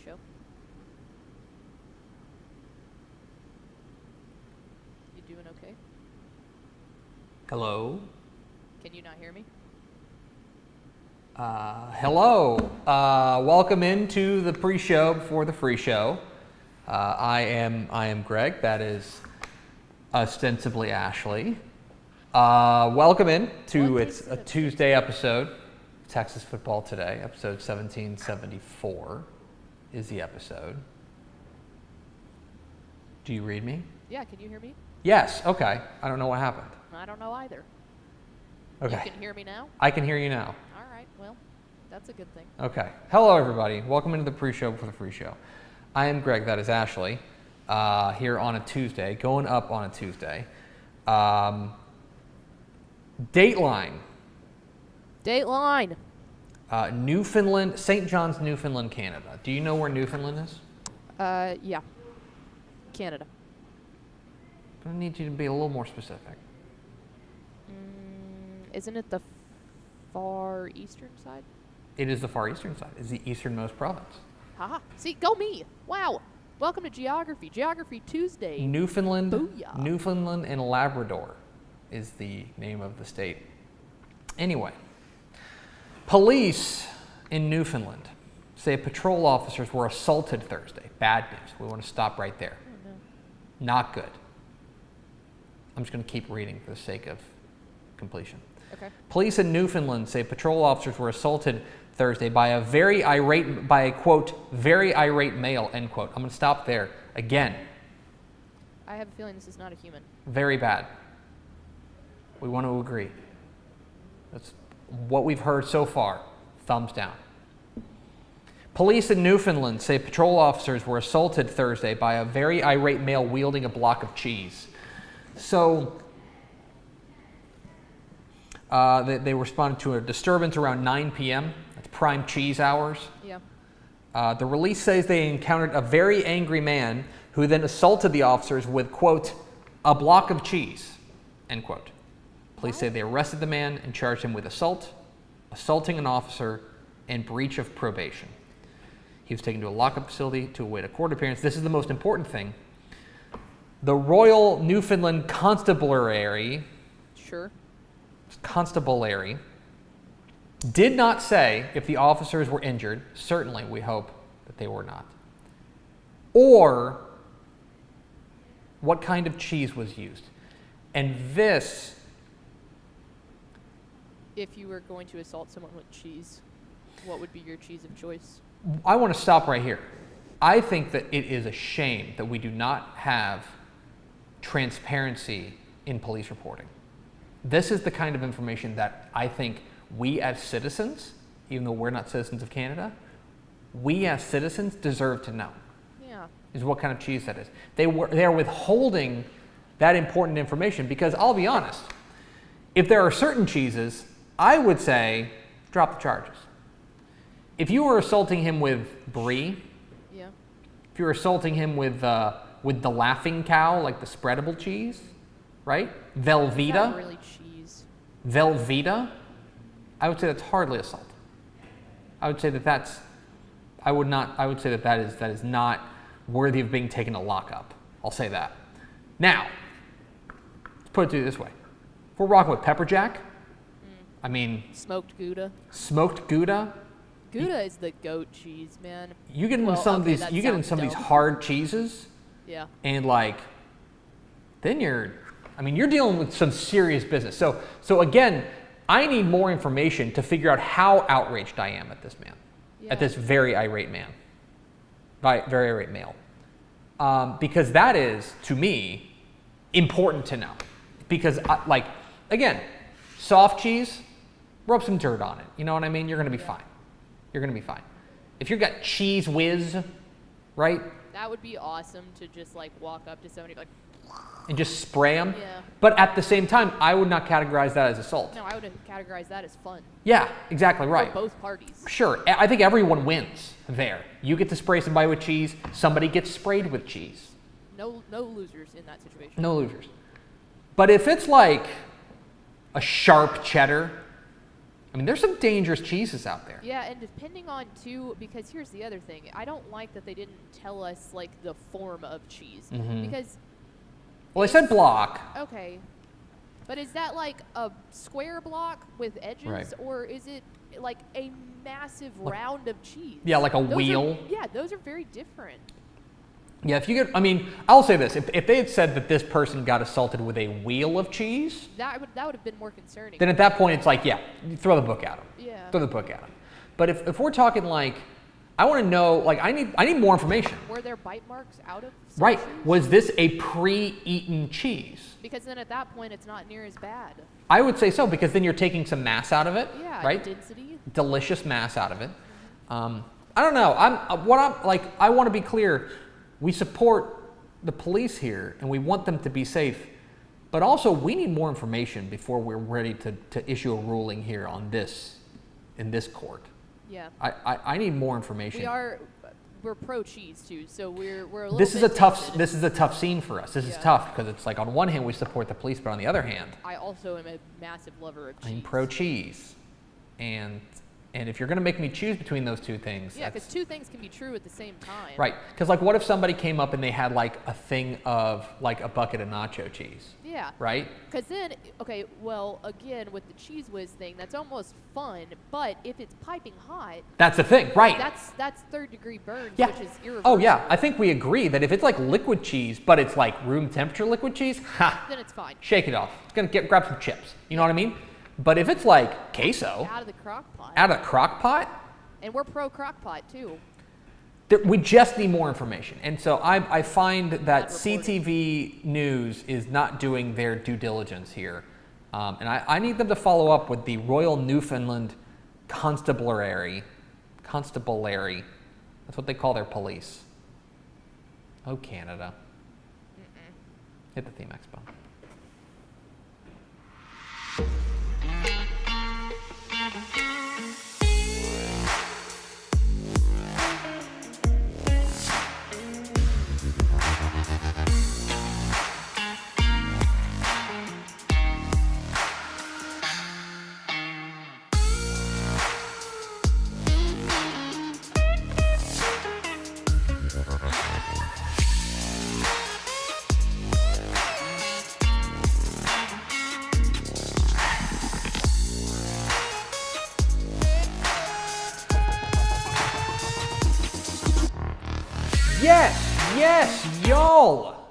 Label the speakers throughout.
Speaker 1: pre-show. You doing okay?
Speaker 2: Hello?
Speaker 1: Can you not hear me?
Speaker 2: Hello. Welcome into the pre-show before the free show. I am Greg. That is ostensibly Ashley. Welcome in to it's a Tuesday episode. Texas Football Today, episode 1774 is the episode. Do you read me?
Speaker 1: Yeah, can you hear me?
Speaker 2: Yes. Okay. I don't know what happened.
Speaker 1: I don't know either.
Speaker 2: Okay.
Speaker 1: You can hear me now?
Speaker 2: I can hear you now.
Speaker 1: All right, well, that's a good thing.
Speaker 2: Okay. Hello, everybody. Welcome into the pre-show before the free show. I am Greg. That is Ashley. Here on a Tuesday, going up on a Tuesday. Dateline. Newfoundland, St. John's, Newfoundland, Canada. Do you know where Newfoundland is?
Speaker 1: Yeah. Canada.
Speaker 2: I need you to be a little more specific.
Speaker 1: Isn't it the far eastern side?
Speaker 2: It is the far eastern side. It's the easternmost province.
Speaker 1: Haha. See, go me. Wow. Welcome to Geography. Geography Tuesday.
Speaker 2: Newfoundland,
Speaker 1: Booyah.
Speaker 2: Newfoundland and Labrador is the name of the state. Anyway, police in Newfoundland say patrol officers were assaulted Thursday. Bad news. We want to stop right there.
Speaker 1: Oh, no.
Speaker 2: Not good. I'm just going to keep reading for the sake of completion.
Speaker 1: Okay.
Speaker 2: Police in Newfoundland say patrol officers were assaulted Thursday by a quote, very irate male, end quote. I'm going to stop there. Again,
Speaker 1: I have a feeling this is not a human.
Speaker 2: very bad. We want to agree. That's what we've heard so far. Thumbs down. Police in Newfoundland say patrol officers were assaulted Thursday by a very irate male wielding a block of cheese. So, they responded to a disturbance around 9 p.m. That's prime cheese hours.
Speaker 1: Yeah.
Speaker 2: The release says they encountered a very angry man who then assaulted the officers with, quote, a block of cheese, end quote. Police say they arrested the man and charged him with assault, assaulting an officer, and breach of probation. He was taken to a lockup facility to await a court appearance. This is the most important thing. The Royal Newfoundland Constabulary did not say if the officers were injured. Certainly, we hope that they were not. Or what kind of cheese was used. And this...
Speaker 1: If you were going to assault someone with cheese, what would be your cheese of choice?
Speaker 2: I want to stop right here. I think that it is a shame that we do not have transparency in police reporting. This is the kind of information that I think we as citizens, even though we're not citizens of Canada, we as citizens deserve to know.
Speaker 1: Yeah.
Speaker 2: Is what kind of cheese that is. They are withholding that important information because I'll be honest, if there are certain cheeses, I would say drop the charges. If you were assaulting him with brie,
Speaker 1: yeah.
Speaker 2: if you were assaulting him with the laughing cow, like the spreadable cheese, right? Velveeta.
Speaker 1: Not really cheese.
Speaker 2: Velveeta. I would say that's hardly assault. I would say that that is not worthy of being taken to lockup. I'll say that. Now, let's put it this way. If we're rocking with pepper jack, I mean...
Speaker 1: Smoked Gouda.
Speaker 2: Smoked Gouda.
Speaker 1: Gouda is the goat cheese, man.
Speaker 2: You get into some of these hard cheeses.
Speaker 1: Yeah.
Speaker 2: And then you're dealing with some serious business. So again, I need more information to figure out how outraged I am at this man, at this very irate man, very irate male, because that is to me important to know. Because again, soft cheese, rub some dirt on it. You know what I mean? You're going to be fine. You're going to be fine. If you've got cheese whiz, right?
Speaker 1: That would be awesome to just walk up to somebody
Speaker 2: and just spray them.
Speaker 1: Yeah.
Speaker 2: But at the same time, I would not categorize that as assault.
Speaker 1: No, I would categorize that as fun.
Speaker 2: Yeah, exactly right.
Speaker 1: For both parties.
Speaker 2: Sure. I think everyone wins there. You get to spray somebody with cheese. Somebody gets sprayed with cheese.
Speaker 1: No losers in that situation.
Speaker 2: No losers. But if it's like a sharp cheddar, mean, there's some dangerous cheeses out there.
Speaker 1: Yeah, and depending on too, because here's the other thing. I don't like that they didn't tell us like the form of cheese because.
Speaker 2: Well, they said block.
Speaker 1: Okay, but is that like a square block with edges,
Speaker 2: Right.
Speaker 1: or is it like a massive round of cheese?
Speaker 2: Yeah, like a wheel.
Speaker 1: Those are very different.
Speaker 2: Yeah, if you get, I mean, I'll say this: if they had said that this person got assaulted with a wheel of cheese,
Speaker 1: that would have been more concerning.
Speaker 2: then at that point it's like, yeah, you throw the book at them.
Speaker 1: Yeah.
Speaker 2: Throw the book at them. But if we're talking like, I want to know, like, I need more information.
Speaker 1: Were there bite marks out of some
Speaker 2: Right?
Speaker 1: cheese?
Speaker 2: Was this a pre-eaten cheese?
Speaker 1: Because then at that point it's not near as bad.
Speaker 2: I would say so, because then you're taking some mass out of it.
Speaker 1: Yeah.
Speaker 2: Right?
Speaker 1: Density.
Speaker 2: Delicious mass out of it. I don't know. I want to be clear. We support the police here, and we want them to be safe. But also, we need more information before we're ready to issue a ruling here on this, in this court.
Speaker 1: Yeah.
Speaker 2: I need more information.
Speaker 1: We're pro cheese too, so we're a little.
Speaker 2: This is
Speaker 1: bit
Speaker 2: this is a tough scene for us. This is
Speaker 1: Yeah.
Speaker 2: tough because it's like on one hand we support the police, but on the other hand,
Speaker 1: I also am a massive lover of cheese.
Speaker 2: I'm pro cheese, and if you're gonna make me choose between those two things,
Speaker 1: Yeah,
Speaker 2: that's-
Speaker 1: because two things can be true at the same time.
Speaker 2: right? Because like, what if somebody came up and they had like a thing of like a bucket of nacho cheese,
Speaker 1: Yeah.
Speaker 2: right?
Speaker 1: Because then, okay, well, again, with the Cheese Whiz thing, that's almost fun, but if it's piping hot,
Speaker 2: That's the thing, right?
Speaker 1: that's third-degree burns,
Speaker 2: Yeah.
Speaker 1: which is irreversible.
Speaker 2: Oh yeah, I think we agree that if it's like liquid cheese, but it's like room temperature liquid cheese,
Speaker 1: Then it's fine.
Speaker 2: shake it off. It's gonna grab some chips. You know what I mean? But if it's like queso
Speaker 1: Out of the crock pot.
Speaker 2: out of the crock pot,
Speaker 1: And we're pro crock pot, too.
Speaker 2: we just need more information. And so I find that
Speaker 1: Bad reporting.
Speaker 2: CTV News is not doing their due diligence here. And I need them to follow up with the Royal Newfoundland Constabulary. That's what they call their police. Oh, Canada. Hit the theme expo. Yes, y'all!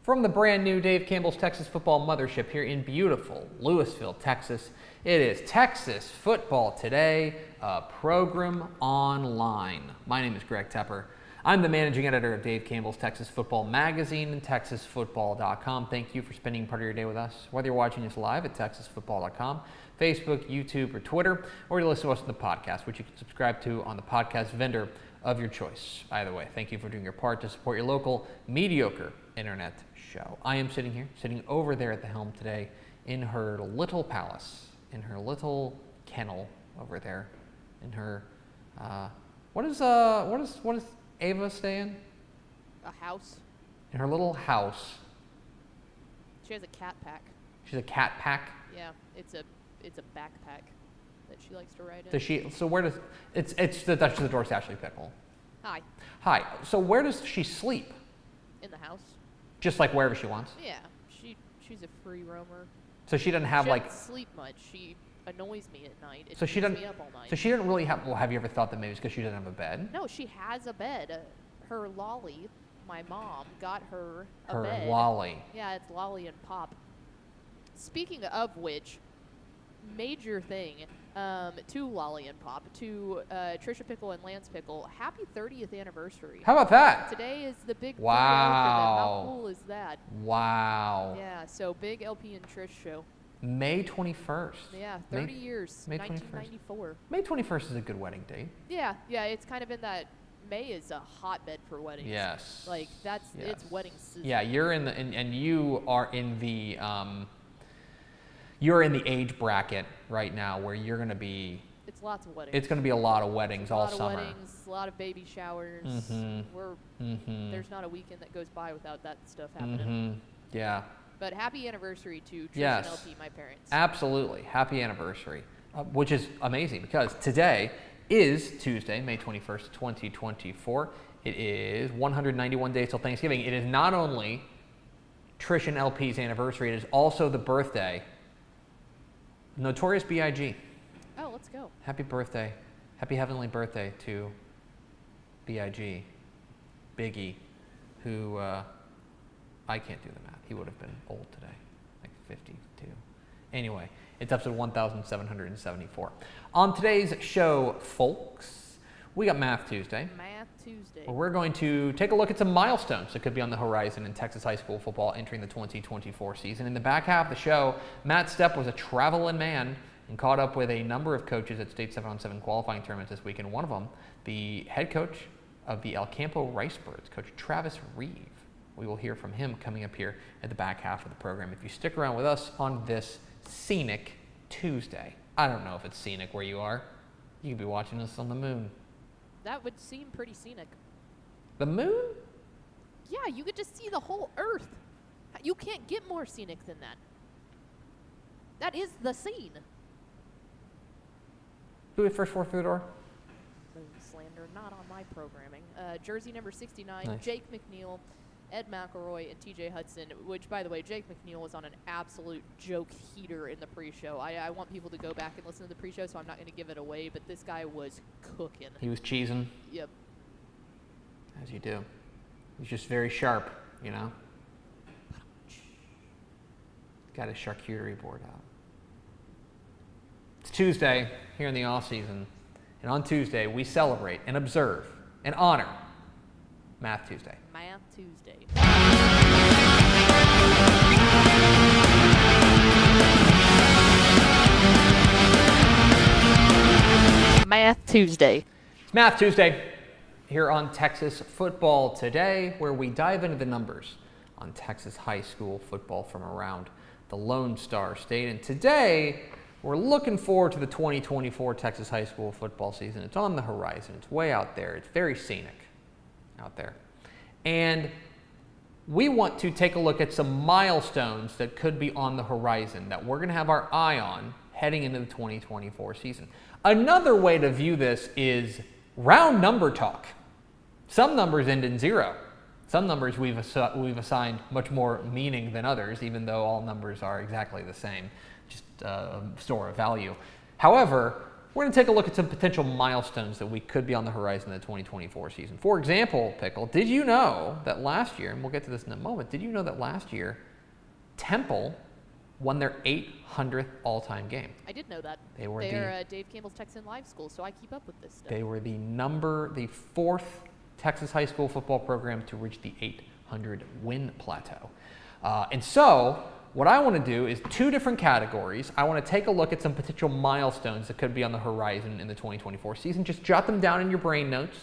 Speaker 2: From the brand new Dave Campbell's Texas Football Mothership here in beautiful Lewisville, Texas, it is Texas Football Today, a program online. My name is Greg Tepper. I'm the managing editor of Dave Campbell's Texas Football Magazine and TexasFootball.com. Thank you for spending part of your day with us, whether you're watching us live at TexasFootball.com, Facebook, YouTube, or Twitter, or you listen to us on the podcast, which you can subscribe to on the podcast vendor of your choice. Either way, thank you for doing your part to support your local mediocre internet show. I am sitting over there at the helm today in her little palace, in her little kennel over there, in her, what does Ava stay in?
Speaker 1: A house.
Speaker 2: In her little house.
Speaker 1: She has a cat pack.
Speaker 2: She's a cat pack.
Speaker 1: Yeah, it's a backpack that she likes to ride in.
Speaker 2: Does she? So where does it's the Duchess of the Dorsetshire Pickle.
Speaker 1: Hi.
Speaker 2: Hi. So where does she sleep?
Speaker 1: In the house.
Speaker 2: Just like wherever she wants.
Speaker 1: Yeah, she's a free roamer.
Speaker 2: So she doesn't have
Speaker 1: She
Speaker 2: like.
Speaker 1: doesn't sleep much. She annoys me at night. It
Speaker 2: So she
Speaker 1: keeps
Speaker 2: doesn't.
Speaker 1: me up all night.
Speaker 2: So she didn't really have. Well, have you ever thought that maybe it's because she doesn't have a bed?
Speaker 1: No, she has a bed. Her Lolly, my mom, got her a
Speaker 2: Her
Speaker 1: bed.
Speaker 2: Lolly.
Speaker 1: Yeah, it's Lolly and Pop. Speaking of which, major thing to Lolly and Pop, to Trisha Pickle and Lance Pickle, happy 30th anniversary.
Speaker 2: How about that?
Speaker 1: Today is the big 30th for them.
Speaker 2: Wow.
Speaker 1: How cool is that?
Speaker 2: Wow.
Speaker 1: Yeah, so big LP and Trish show.
Speaker 2: May 21st.
Speaker 1: Yeah,
Speaker 2: May-
Speaker 1: 30 years,
Speaker 2: May 21st.
Speaker 1: 1994.
Speaker 2: May 21st is a good wedding date.
Speaker 1: Yeah, it's kind of in that May is a hotbed for weddings.
Speaker 2: Yes.
Speaker 1: Like it's
Speaker 2: Yes.
Speaker 1: wedding season.
Speaker 2: Yeah, you're in the and you are in the you're in the age bracket right now where you're going to be.
Speaker 1: It's lots of weddings.
Speaker 2: It's going to be a lot of weddings all
Speaker 1: a lot
Speaker 2: summer.
Speaker 1: of weddings, a lot of baby showers.
Speaker 2: Mhm.
Speaker 1: There's not a weekend that goes by without that stuff happening.
Speaker 2: Yeah.
Speaker 1: But happy anniversary to Trish
Speaker 2: Yes.
Speaker 1: and LP, my parents.
Speaker 2: Absolutely. Happy anniversary. which is amazing because today is Tuesday, May 21st, 2024. It is 191 days till Thanksgiving. It is not only Trish and LP's anniversary, it is also the birthday of Notorious B.I.G.
Speaker 1: Oh, let's go.
Speaker 2: Happy birthday. Happy heavenly birthday to B.I.G. Biggie, who I can't do the math. He would have been old today, like 52. Anyway, it's episode 1774. On today's show, folks, we got Math Tuesday.
Speaker 1: Math Tuesday.
Speaker 2: Where we're going to take a look at some milestones that could be on the horizon in Texas high school football entering the 2024 season. In the back half of the show, Matt Stepp was a traveling man and caught up with a number of coaches at state 7-on-7 qualifying tournaments this weekend. One of them, the head coach of the El Campo Ricebirds, Coach Travis Reeve. We will hear from him coming up here at the back half of the program. If you stick around with us on this scenic Tuesday. I don't know if it's scenic where you are. You could be watching us on the moon.
Speaker 1: That would seem pretty scenic.
Speaker 2: The moon?
Speaker 1: Yeah, you could just see the whole earth. You can't get more scenic than that. That is the scene.
Speaker 2: Who we first four through the door?
Speaker 1: Slander, not on my programming. Jersey number 69,
Speaker 2: Nice.
Speaker 1: Jake McNeil, Ed McElroy, and TJ Hudson, which, by the way, Jake McNeil was on an absolute joke heater in the pre-show. I want people to go back and listen to the pre-show, so I'm not going to give it away, but this guy was cooking.
Speaker 2: He was cheesing,
Speaker 1: Yep.
Speaker 2: as you do. He's just very sharp, you know? Got his charcuterie board out. It's Tuesday here in the off season, and on Tuesday we celebrate and observe and honor Math Tuesday.
Speaker 1: Math Tuesday. Math Tuesday.
Speaker 2: It's Math Tuesday here on Texas Football Today, where we dive into the numbers on Texas high school football from around the Lone Star State. And today, we're looking forward to the 2024 Texas high school football season. It's on the horizon. It's way out there. It's very scenic out there. And we want to take a look at some milestones that could be on the horizon that we're going to have our eye on heading into the 2024 season. Another way to view this is round number talk. Some numbers end in 0. Some numbers we've assigned much more meaning than others, even though all numbers are exactly the same, just a store of value. However, we're going to take a look at some potential milestones that we could be on the horizon in the 2024 season. For example, Pickle, did you know that last year, and we'll get to this in a moment, did you know that last year Temple won their 800th all-time game?
Speaker 1: I did know that.
Speaker 2: They were
Speaker 1: They're Dave Campbell's Texan Live School, so I keep up with this stuff.
Speaker 2: They were the fourth Texas high school football program to reach the 800 win plateau. And so what I want to do is 2 different categories. I want to take a look at some potential milestones that could be on the horizon in the 2024 season. Just jot them down in your brain notes.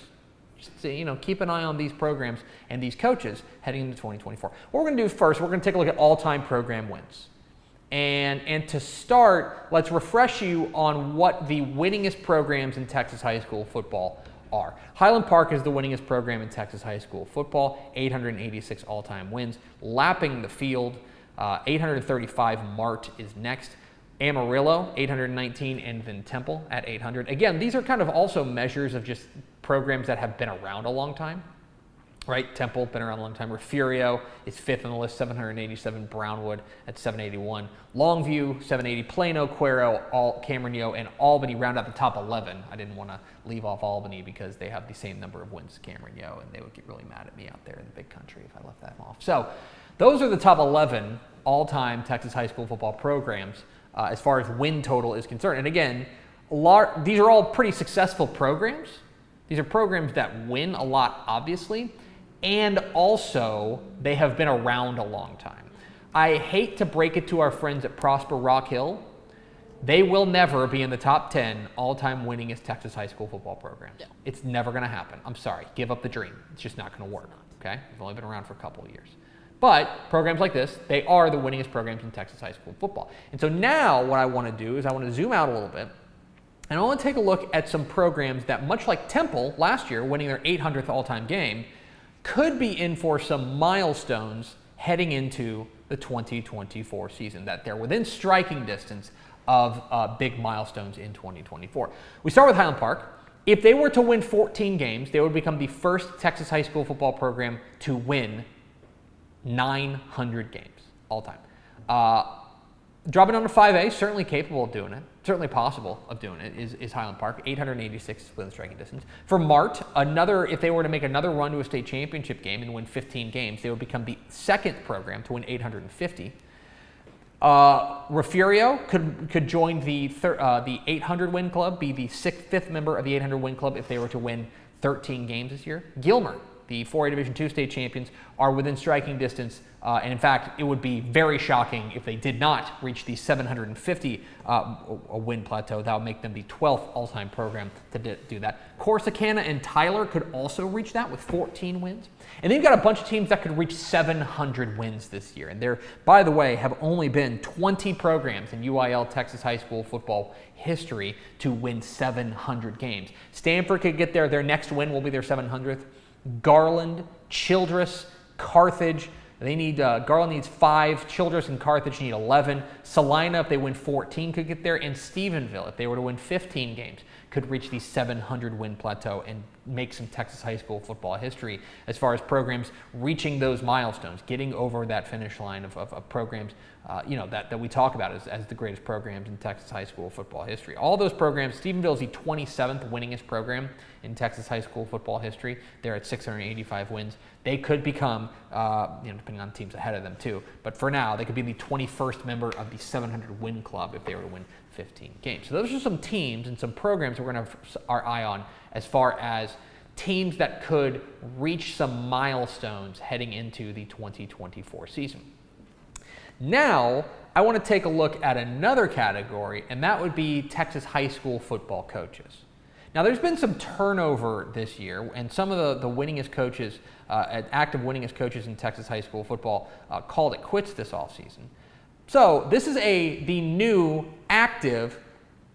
Speaker 2: Just, keep an eye on these programs and these coaches heading into 2024. What we're going to do first, we're going to take a look at all-time program wins. And to start, let's refresh you on what the winningest programs in Texas high school football are. Highland Park is the winningest program in Texas high school football, 886 all-time wins. Lapping the field, 835 Mart is next. Amarillo, 819, and then Temple at 800. Again, these are kind of also measures of just programs that have been around a long time, right? Temple, been around a long time. Refugio is 5th on the list, 787. Brownwood at 781. Longview, 780. Plano, Cuero, Camarillo, and Albany round out the top 11. I didn't want to leave off Albany because they have the same number of wins as Camarillo, and they would get really mad at me out there in the big country if I left that off. So those are the top 11 all-time Texas high school football programs as far as win total is concerned. And again, these are all pretty successful programs. These are programs that win a lot, obviously, and also they have been around a long time. I hate to break it to our friends at Prosper Rock Hill. They will never be in the top 10 all-time winningest Texas high school football programs.
Speaker 1: No.
Speaker 2: It's never going to happen. I'm sorry. Give up the dream. It's just not going to work, okay? They've only been around for a couple of years. But programs like this, they are the winningest programs in Texas high school football. And so now what I want to do is I want to zoom out a little bit, and I want to take a look at some programs that, much like Temple last year, winning their 800th all-time game, could be in for some milestones heading into the 2024 season, that they're within striking distance of big milestones in 2024. We start with Highland Park. If they were to win 14 games, they would become the first Texas high school football program to win 900 games all time. Dropping down to 5A, certainly capable of doing it, certainly possible of doing it, is Highland Park, 886 within striking distance. For Mart, if they were to make another run to a state championship game and win 15 games, they would become the second program to win 850. Refugio could join the 800 win club, be the fifth member of the 800 win club if they were to win 13 games this year. Gilmer, the 4A Division II state champions, are within striking distance, and in fact, it would be very shocking if they did not reach the 750 win plateau. That would make them the 12th all-time program to do that. Corsicana and Tyler could also reach that with 14 wins. And then you've got a bunch of teams that could reach 700 wins this year. And there, by the way, have only been 20 programs in UIL Texas high school football history to win 700 games. Stanford could get there. Their next win will be their 700th. Garland, Childress, Carthage. They need Garland needs 5. Childress and Carthage need 11. Salina, if they win 14, could get there. And Stephenville, if they were to win 15 games, could reach the 700 win plateau and make some Texas high school football history as far as programs reaching those milestones, getting over that finish line of programs that we talk about as the greatest programs in Texas high school football history. All those programs, Stephenville is the 27th winningest program in Texas high school football history. They're at 685 wins. They could become, depending on teams ahead of them too, but for now, they could be the 21st member of the 700 win club if they were to win 15 games. So those are some teams and some programs we're going to have our eye on as far as teams that could reach some milestones heading into the 2024 season. Now, I want to take a look at another category, and that would be Texas high school football coaches. Now, there's been some turnover this year, and some of the winningest coaches, active winningest coaches in Texas high school football called it quits this offseason. So this is the new active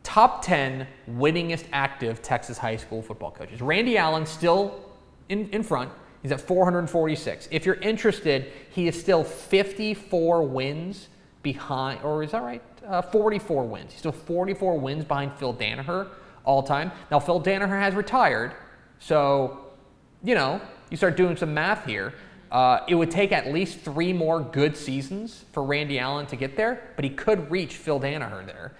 Speaker 2: top 10 winningest active Texas high school football coaches. Randy Allen still in front. He's at 446. If you're interested, he is still 54 wins behind, or is that right? 44 wins. He's still 44 wins behind Phil Danaher all time. Now, Phil Danaher has retired, so, you start doing some math here. It would take at least 3 more good seasons for Randy Allen to get there, but he could reach Phil Danaher there.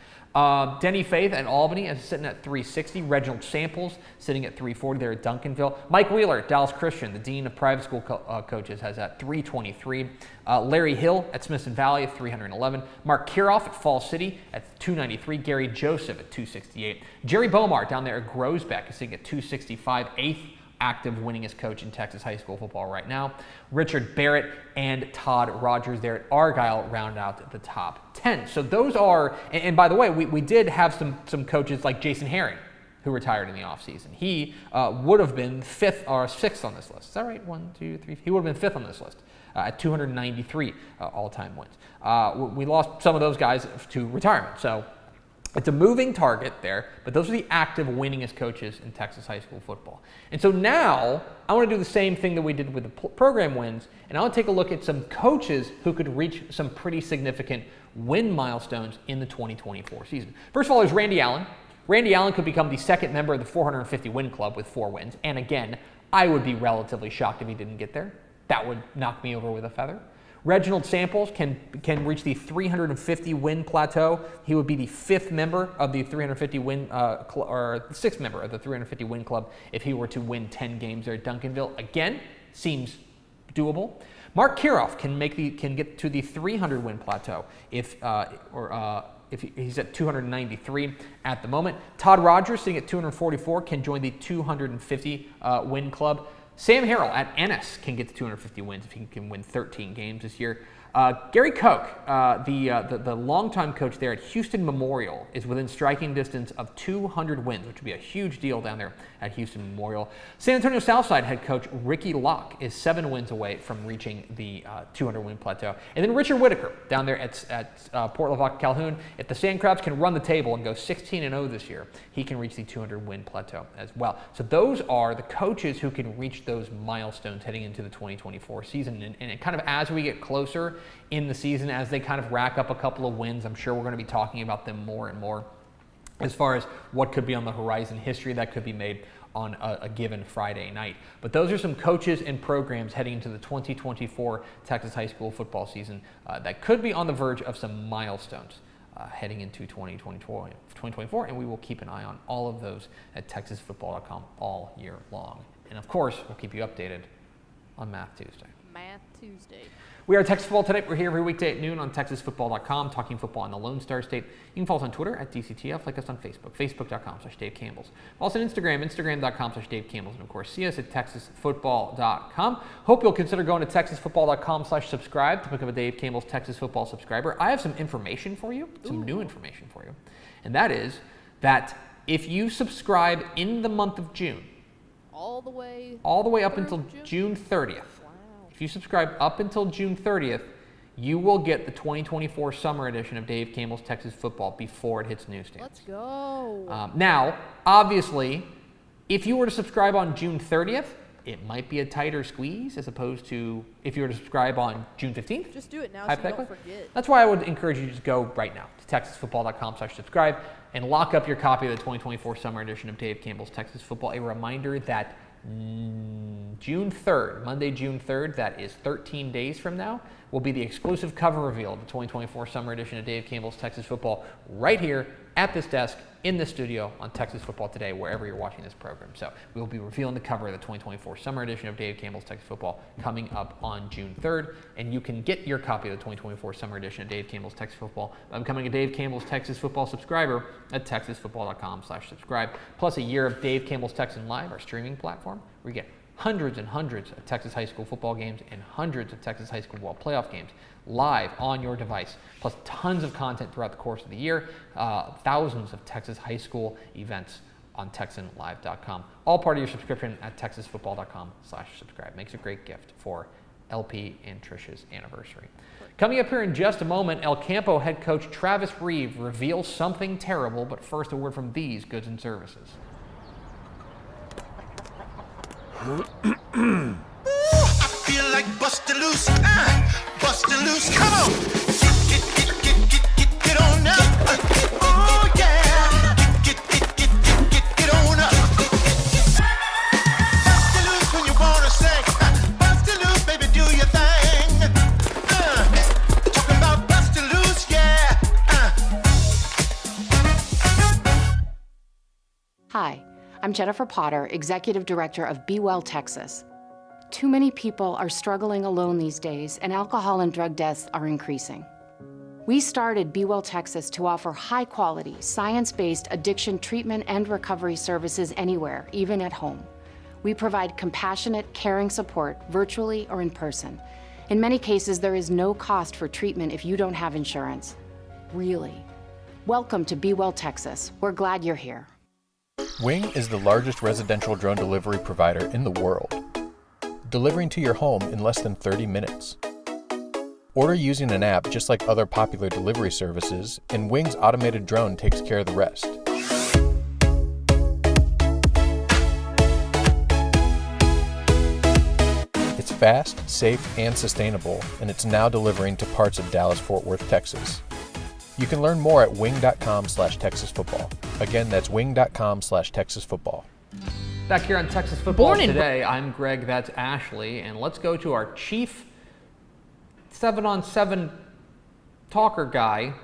Speaker 2: Denny Faith at Albany is sitting at 360. Reginald Samples sitting at 340 there at Duncanville. Mike Wheeler at Dallas Christian, the dean of private school coaches, has at 323. Larry Hill at Smithson Valley at 311. Mark Kiroff at Fall City at 293. Gary Joseph at 268. Jerry Bomar down there at Grosbeck is sitting at 265. 8th active winningest coach in Texas high school football right now. Richard Barrett and Todd Rogers there at Argyle round out the top 10. So those are, and by the way, we did have some coaches like Jason Herring who retired in the offseason. He would have been 5th or 6th on this list. Is that right? 1, 2, 3. He would have been 5th on this list at 293 all-time wins. We lost some of those guys to retirement. So it's a moving target there, but those are the active winningest coaches in Texas high school football. And so now I want to do the same thing that we did with the program wins, and I want to take a look at some coaches who could reach some pretty significant win milestones in the 2024 season. First of all, there's Randy Allen. Randy Allen could become the second member of the 450 win club with 4 wins. And again, I would be relatively shocked if he didn't get there. That would knock me over with a feather. Reginald Samples can reach the 350 win plateau. He would be the 5th member of the 350 win, or the 6th member of the 350 win club if he were to win 10 games there at Duncanville. Again, seems doable. Mark Kiroff can get to the 300 win plateau if he's at 293 at the moment. Todd Rogers, sitting at 244, can join the 250 win club. Sam Harrell at Ennis can get to 250 wins if he can win 13 games this year. Gary Koch, the longtime coach there at Houston Memorial, is within striking distance of 200 wins, which would be a huge deal down there at Houston Memorial. San Antonio Southside head coach Ricky Locke is 7 wins away from reaching the 200-win plateau. And then Richard Whitaker down there at Port Lavaca Calhoun. If the Sand Crabs can run the table and go 16-0 this year, he can reach the 200-win plateau as well. So those are the coaches who can reach those milestones heading into the 2024 season. And kind of as we get closer in the season as they kind of rack up a couple of wins. I'm sure we're going to be talking about them more and more as far as what could be on the horizon, history that could be made on a given Friday night. But those are some coaches and programs heading into the 2024 Texas high school football season that could be on the verge of some milestones heading into 2024, and we will keep an eye on all of those at TexasFootball.com all year long. And of course, we'll keep you updated on Math Tuesday.
Speaker 1: Math Tuesday.
Speaker 2: We are Texas Football Today. We're here every weekday at noon on TexasFootball.com, talking football in the Lone Star State. You can follow us on Twitter at DCTF, like us on Facebook, Facebook.com/Dave Campbell's. Also on Instagram, Instagram.com/Dave Campbell's. And of course, see us at TexasFootball.com. Hope you'll consider going to TexasFootball.com/subscribe to become a Dave Campbell's Texas Football subscriber. I have some information for you, some new information for you. And that is that if you subscribe in the month of June, all the way up until June 30th, if you subscribe up until June 30th, you will get the 2024 summer edition of Dave Campbell's Texas Football before it hits newsstands.
Speaker 1: Let's go.
Speaker 2: Now, obviously, if you were to subscribe on June 30th, it might be a tighter squeeze as opposed to if you were to subscribe on June 15th.
Speaker 1: Just do it now so you don't forget.
Speaker 2: That's why I would encourage you to just go right now to TexasFootball.com/subscribe and lock up your copy of the 2024 summer edition of Dave Campbell's Texas Football. A reminder that June 3rd, Monday, June 3rd, that is 13 days from now, will be the exclusive cover reveal of the 2024 summer edition of Dave Campbell's Texas Football right here at this desk in the studio on Texas Football Today, wherever you're watching this program. So we will be revealing the cover of the 2024 summer edition of Dave Campbell's Texas Football coming up on June 3rd, and you can get your copy of the 2024 summer edition of Dave Campbell's Texas Football by becoming a Dave Campbell's Texas Football subscriber at TexasFootball.com/subscribe, plus a year of Dave Campbell's Texan Live, our streaming platform, where you get hundreds and hundreds of Texas high school football games and hundreds of Texas high school football playoff games live on your device, plus tons of content throughout the course of the year, thousands of Texas high school events on TexanLive.com. All part of your subscription at TexasFootball.com/subscribe. Makes a great gift for LP and Trish's anniversary. Coming up here in just a moment, El Campo head coach Travis Reeve reveals something terrible, but first a word from these goods and services.
Speaker 3: I feel like bustin' loose, come on, get on up, oh yeah, get on up, bustin' loose when you wanna sing, bustin' loose, baby, do your thing, talking about bustin' loose, yeah,
Speaker 4: Hi, I'm Jennifer Potter, Executive Director of Be Well Texas. Too many people are struggling alone these days, and alcohol and drug deaths are increasing. We started Be Well Texas to offer high-quality, science-based addiction treatment and recovery services anywhere, even at home. We provide compassionate, caring support, virtually or in person. In many cases, there is no cost for treatment if you don't have insurance. Really. Welcome to Be Well Texas. We're glad you're here.
Speaker 5: Wing is the largest residential drone delivery provider in the world, delivering to your home in less than 30 minutes. Order using an app just like other popular delivery services, and Wing's automated drone takes care of the rest. It's fast, safe, and sustainable, and it's now delivering to parts of Dallas-Fort Worth, Texas. You can learn more at wing.com/TexasFootball. Again, that's wing.com/TexasFootball.
Speaker 2: Back here on Texas Football Today, I'm Greg, that's Ashley, and let's go to our chief 7-on-7 talker guy,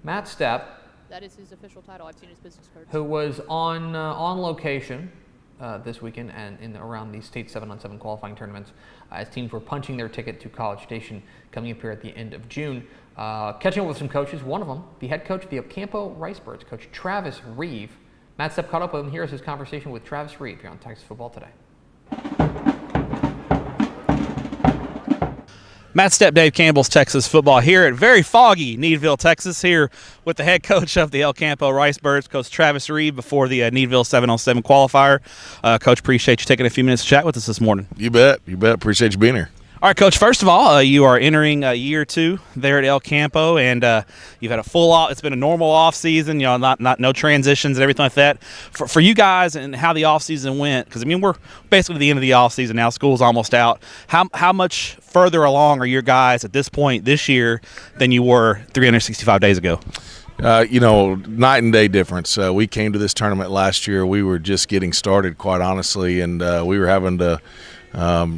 Speaker 2: Matt Stepp.
Speaker 1: That is his official title. I've seen his business cards.
Speaker 2: Who was on location this weekend and around the state 7-on-7 qualifying tournaments as teams were punching their ticket to College Station coming up here at the end of June. Catching up with some coaches, one of them, the head coach of the Campo Ricebirds, Coach Travis Reeve. Matt Stepp caught up with him. Here's his conversation with Travis Reeve here on Texas Football Today.
Speaker 6: Matt Stepp, Dave Campbell's Texas Football here at very foggy Needville, Texas, here with the head coach of the El Campo Ricebirds, Coach Travis Reeve, before the Needville 7-on-7 qualifier. Coach, appreciate you taking a few minutes to chat with us this morning.
Speaker 7: You bet. Appreciate you being here.
Speaker 6: All right, Coach. First of all, you are entering year 2 there at El Campo, and you've had a full off. It's been a normal off season, not no transitions and everything like that. For you guys and how the off season went, because I mean we're basically at the end of the off season now. School's almost out. How much further along are your guys at this point this year than you were 365 days ago?
Speaker 7: Night and day difference. We came to this tournament last year. We were just getting started, quite honestly, and we were having to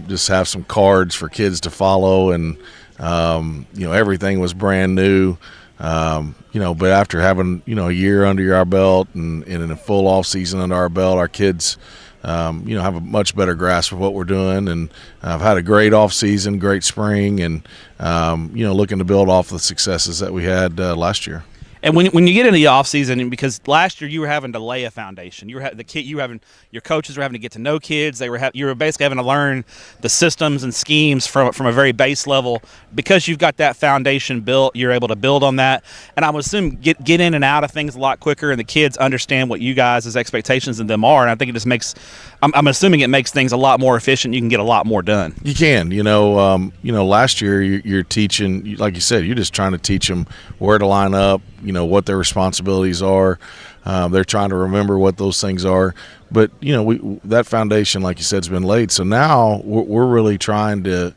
Speaker 7: just have some cards for kids to follow, and everything was brand new. But after having a year under our belt and a full off season under our belt, our kids have a much better grasp of what we're doing, and I've had a great off season, great spring, and looking to build off the successes that we had last year.
Speaker 6: And when you get into the off season, because last year you were having to lay a foundation, your coaches were having to get to know kids. You were basically having to learn the systems and schemes from a very base level. Because you've got that foundation built, you're able to build on that. And I would assume get in and out of things a lot quicker, and the kids understand what you guys' expectations of them are. And I think it just makes, I'm assuming it makes things a lot more efficient. You can get a lot more done.
Speaker 7: You can, last year you're teaching, like you said, you're just trying to teach them where to line up, what their responsibilities are. They're trying to remember what those things are. But, that foundation, like you said, has been laid. So now we're really trying to,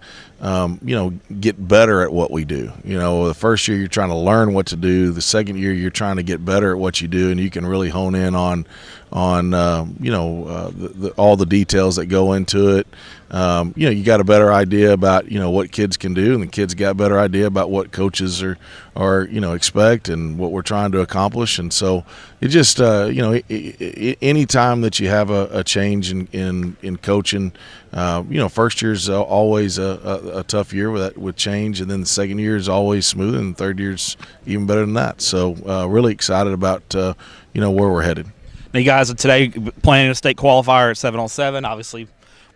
Speaker 7: get better at what we do. The first year you're trying to learn what to do. The second year you're trying to get better at what you do, and you can really hone in on all the details that go into it. You got a better idea about what kids can do, and the kids got a better idea about what coaches are expect and what we're trying to accomplish. And so it just any time that you have a change in coaching, first year's always a tough year with change, and then the second year is always smooth, and the third year's even better than that. So really excited about where we're headed.
Speaker 6: Now, you guys are today playing a state qualifier at 7-on-7. Obviously,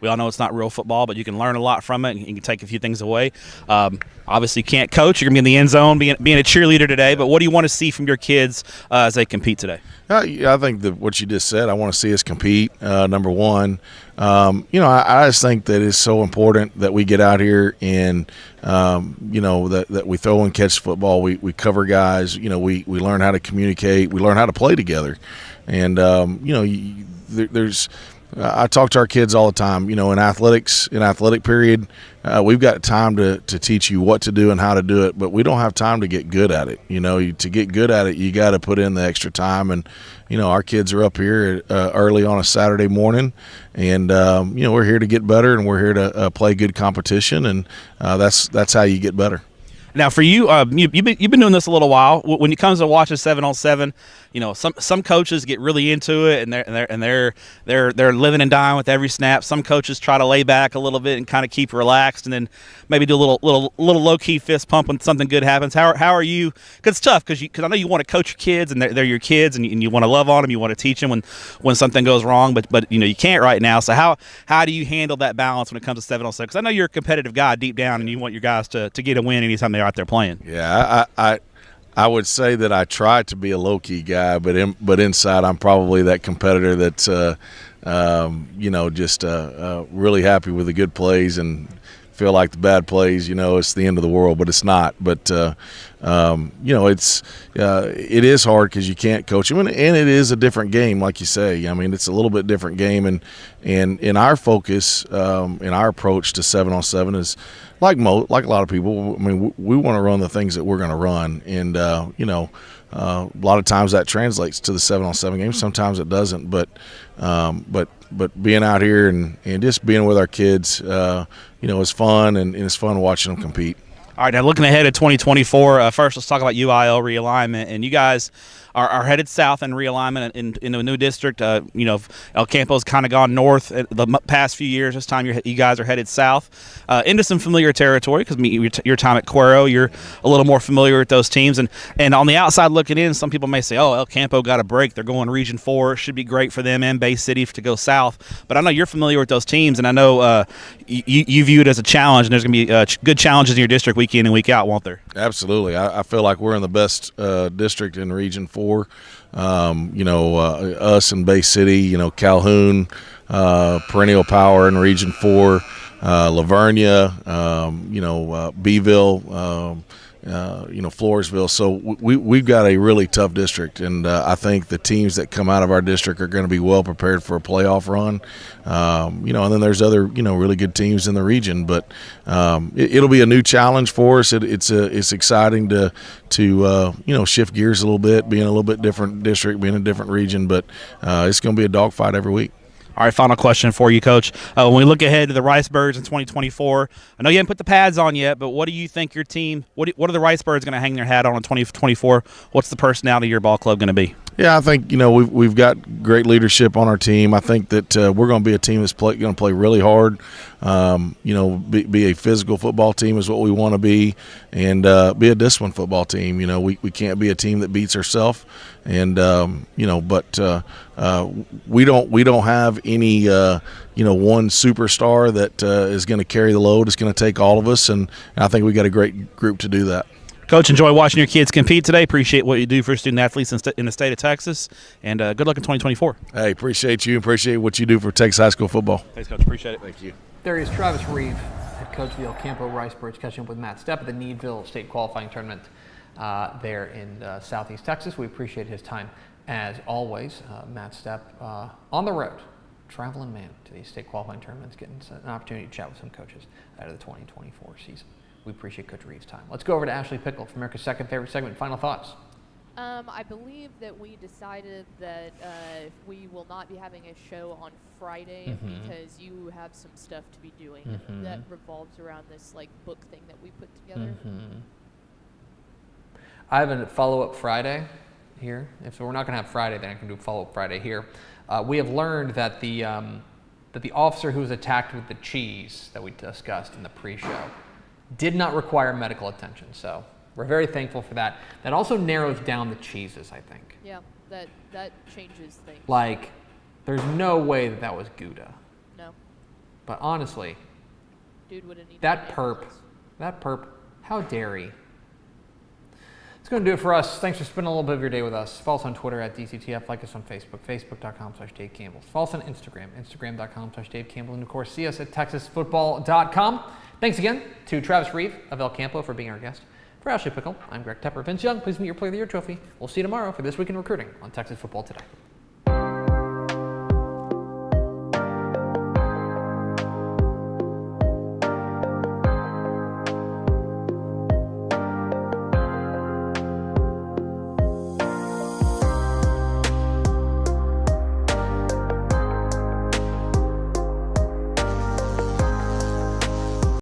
Speaker 6: we all know it's not real football, but you can learn a lot from it, and you can take a few things away. Obviously, you can't coach. You're going to be in the end zone being a cheerleader today, but what do you want to see from your kids as they compete today?
Speaker 7: I think that what you just said, I want to see us compete, number one. I just think that it's so important that we get out here and, that we throw and catch football. We cover guys. We learn how to communicate. We learn how to play together. And, there's I talk to our kids all the time. In athletic period, we've got time to teach you what to do and how to do it, but we don't have time to get good at it. To get good at it, you got to put in the extra time. And, our kids are up here early on a Saturday morning, and, we're here to get better, and we're here to play good competition, and that's how you get better.
Speaker 6: Now, for you, you've been doing this a little while. When it comes to watching 7-on-7, some coaches get really into it, and they're living and dying with every snap. Some coaches try to lay back a little bit and kind of keep relaxed, and then maybe do a little low key fist pump when something good happens. How are you? Because it's tough, because I know you want to coach your kids, and they're your kids, and you want to love on them. You want to teach them when something goes wrong, but you can't right now. So how do you handle that balance when it comes to 7-on-7? Because I know you're a competitive guy deep down, and you want your guys to get a win anytime they're out there playing.
Speaker 7: Yeah, I would say that I try to be a low-key guy, but inside I'm probably that competitor that's, really happy with the good plays and feel like the bad plays, it's the end of the world, but it's not. But, it is hard because you can't coach them, and it is a different game, like you say. I mean, it's a little bit different game, and in our focus, in our approach to 7-on-7 is like a lot of people. I mean, we want to run the things that we're going to run, and a lot of times that translates to the 7-on-7 game. Sometimes it doesn't, but being out here and just being with our kids, is fun, and it's fun watching them compete.
Speaker 6: All right, now looking ahead at 2024, first let's talk about UIL realignment. And you guys are headed south in realignment into a new district. El Campo's kind of gone north the past few years. This time you guys are headed south into some familiar territory, because your time at Cuero, you're a little more familiar with those teams. And on the outside looking in, some people may say, oh, El Campo got a break. They're going Region 4. It should be great for them and Bay City to go south. But I know you're familiar with those teams, and I know you view it as a challenge, and there's going to be good challenges in your district week in and week out, won't there?
Speaker 7: Absolutely. I feel like we're in the best district in Region 4. Us in Bay City, Calhoun, perennial power in Region 4. Lavernia, Beeville, Floresville. So we've got a really tough district, and I think the teams that come out of our district are going to be well prepared for a playoff run. And then there's other really good teams in the region, but it'll be a new challenge for us. It's exciting to shift gears a little bit, being a little bit different district, being a different region, but it's going to be a dogfight every week.
Speaker 6: All right, final question for you, Coach. When we look ahead to the Ricebirds in 2024, I know you haven't put the pads on yet, but what do you think your team, what are the Ricebirds going to hang their hat on in 2024? What's the personality of your ball club going to be?
Speaker 7: Yeah, I think we've got great leadership on our team. I think that we're going to be a team that's going to play really hard. Be a physical football team is what we want to be, and be a disciplined football team. We can't be a team that beats ourselves, and but we don't have any one superstar that is going to carry the load. It's going to take all of us, and I think we got a great group to do that.
Speaker 6: Coach, enjoy watching your kids compete today. Appreciate what you do for student athletes in the state of Texas, and good luck in 2024.
Speaker 7: Hey, appreciate you. Appreciate what you do for Texas high school football.
Speaker 6: Thanks, Coach. Appreciate it.
Speaker 7: Thank you.
Speaker 2: There is Travis Reeve, head coach of the El Campo Ricebirds, catching up with Matt Stepp at the Needville State Qualifying Tournament there in Southeast Texas. We appreciate his time as always. Matt Stepp on the road, traveling man to these state qualifying tournaments, getting an opportunity to chat with some coaches out of the 2024 season. We appreciate Coach Reeve's time. Let's go over to Ashley Pickle from America's second favorite segment. Final thoughts.
Speaker 1: I believe that we decided that we will not be having a show on Friday because you have some stuff to be doing that revolves around this book thing that we put together.
Speaker 2: I have a follow-up Friday here. If we're not going to have Friday, then I can do a follow-up Friday here. We have learned that the officer who was attacked with the cheese that we discussed in the pre-show did not require medical attention. So we're very thankful for that. That also narrows down the cheeses, I think.
Speaker 1: Yeah, that changes things.
Speaker 2: There's no way that was Gouda.
Speaker 1: No.
Speaker 2: But honestly,
Speaker 1: Dude would have needed
Speaker 2: that perp, how dare he? It's going to do it for us. Thanks for spending a little bit of your day with us. Follow us on Twitter at DCTF. Like us on Facebook, facebook.com/Dave Campbell. Follow us on Instagram, instagram.com/Dave Campbell. And of course, see us at texasfootball.com. Thanks again to Travis Reeve of El Campo for being our guest. For Ashley Pickle, I'm Greg Tepper. Vince Young, please meet your Player of the Year trophy. We'll see you tomorrow for This Week in Recruiting on Texas Football Today.